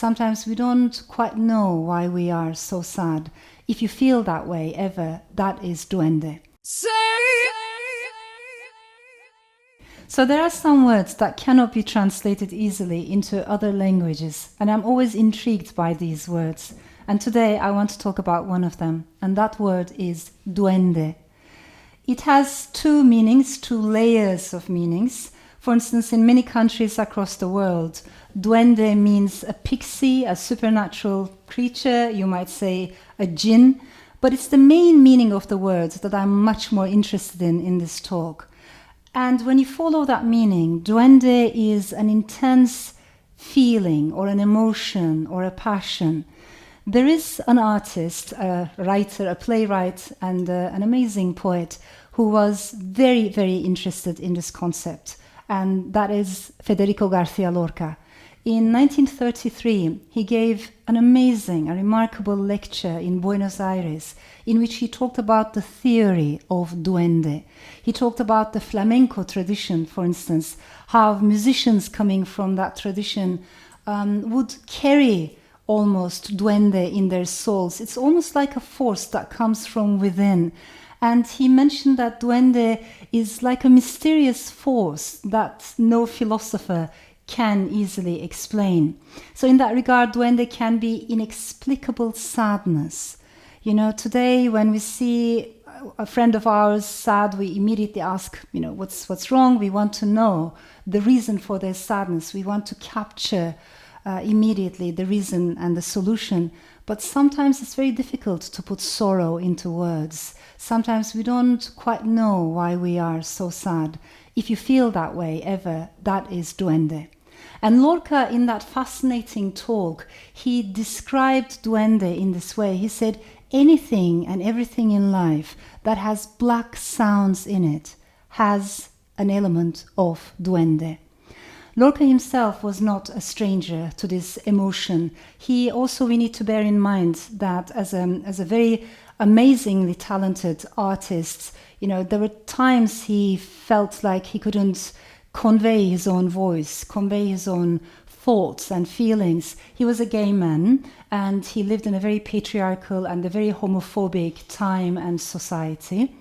Sometimes we don't quite know why we are so sad. If you feel that way ever, that is duende. So there are some words that cannot be translated easily into other languages, and I'm always intrigued by these words. And today I want to talk about one of them, and that word is duende. It has two meanings, two layers of meanings. For instance, in many countries across the world, duende means a pixie, a supernatural creature, you might say a jinn, but it's the main meaning of the word that I'm much more interested in this talk. And when you follow that meaning, duende is an intense feeling or an emotion or a passion. There is an artist, a writer, a playwright, and an amazing poet who was very, very interested in this concept, and that is Federico García Lorca. In 1933, he gave an amazing, a remarkable lecture in Buenos Aires in which he talked about the theory of duende. He talked about the flamenco tradition, for instance, how musicians coming from that tradition would carry almost duende in their souls. It's almost like a force that comes from within. And he mentioned that duende is like a mysterious force that no philosopher can easily explain. So in that regard, duende can be inexplicable sadness. You know, today when we see a friend of ours sad, we immediately ask, what's wrong? We want to know the reason for their sadness. We want to capture immediately the reason and the solution. But sometimes it's very difficult to put sorrow into words. Sometimes we don't quite know why we are so sad. If you feel that way ever, that is duende. And Lorca, in that fascinating talk, he described duende in this way. He said, anything and everything in life that has black sounds in it has an element of duende. Lorca himself was not a stranger to this emotion. We need to bear in mind that as a very amazingly talented artist, there were times he felt like he couldn't convey his own voice, convey his own thoughts and feelings. He was a gay man, and he lived in a very patriarchal and a very homophobic time and society.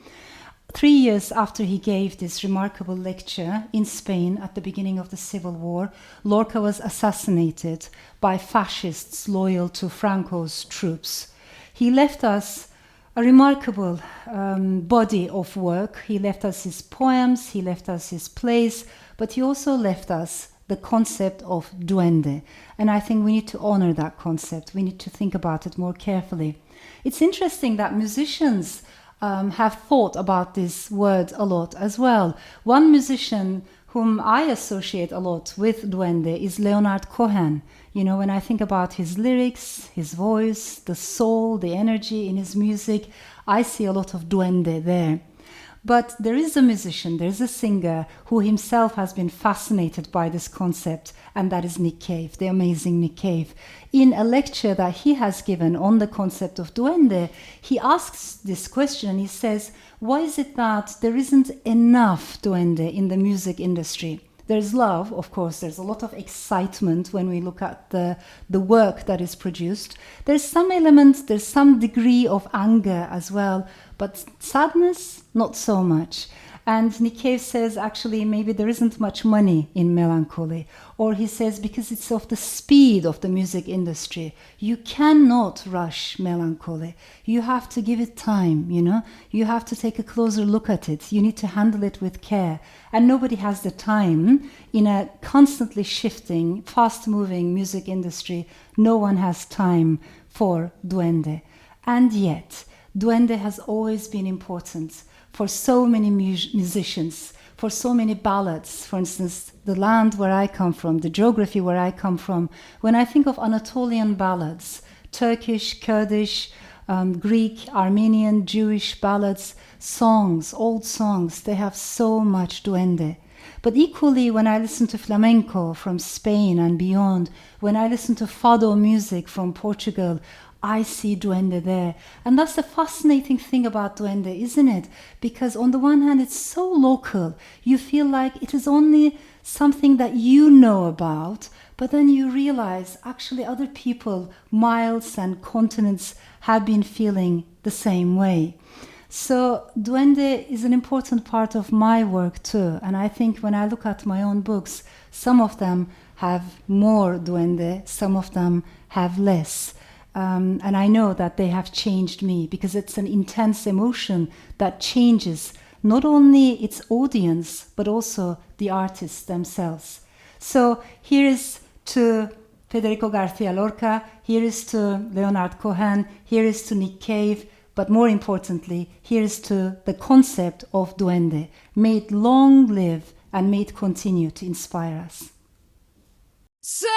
3 years after he gave this remarkable lecture in Spain at the beginning of the Civil War, Lorca was assassinated by fascists loyal to Franco's troops. He left us a remarkable body of work. He left us his poems, he left us his plays, but he also left us the concept of duende. And I think we need to honor that concept. We need to think about it more carefully. It's interesting that musicians have thought about this word a lot as well. One musician whom I associate a lot with duende is Leonard Cohen. When I think about his lyrics, his voice, the soul, the energy in his music, I see a lot of duende there. But there is a musician, there is a singer who himself has been fascinated by this concept, and that is Nick Cave, the amazing Nick Cave. In a lecture that he has given on the concept of duende, he asks this question. He says, why is it that there isn't enough duende in the music industry? There's love, of course, there's a lot of excitement when we look at the work that is produced. There's some element, there's some degree of anger as well, but sadness, not so much. And Nick Cave says, actually, maybe there isn't much money in melancholy. Or he says, because it's of the speed of the music industry, you cannot rush melancholy. You have to give it time, You have to take a closer look at it. You need to handle it with care. And nobody has the time in a constantly shifting, fast-moving music industry. No one has time for duende. And yet, duende has always been important for so many musicians, for so many ballads. For instance, the land where I come from, the geography where I come from, when I think of Anatolian ballads, Turkish, Kurdish, Greek, Armenian, Jewish ballads, songs, old songs, they have so much duende. But equally, when I listen to flamenco from Spain and beyond, when I listen to fado music from Portugal, I see duende there. And that's the fascinating thing about duende, isn't it? Because on the one hand, it's so local. You feel like it is only something that you know about, but then you realize actually other people, miles and continents, have been feeling the same way. So duende is an important part of my work too. And I think when I look at my own books, some of them have more duende, some of them have less. And I know that they have changed me because it's an intense emotion that changes not only its audience, but also the artists themselves. So here is to Federico Garcia Lorca, here is to Leonard Cohen, here is to Nick Cave, but more importantly, here is to the concept of duende. May it long live and may it continue to inspire us. Say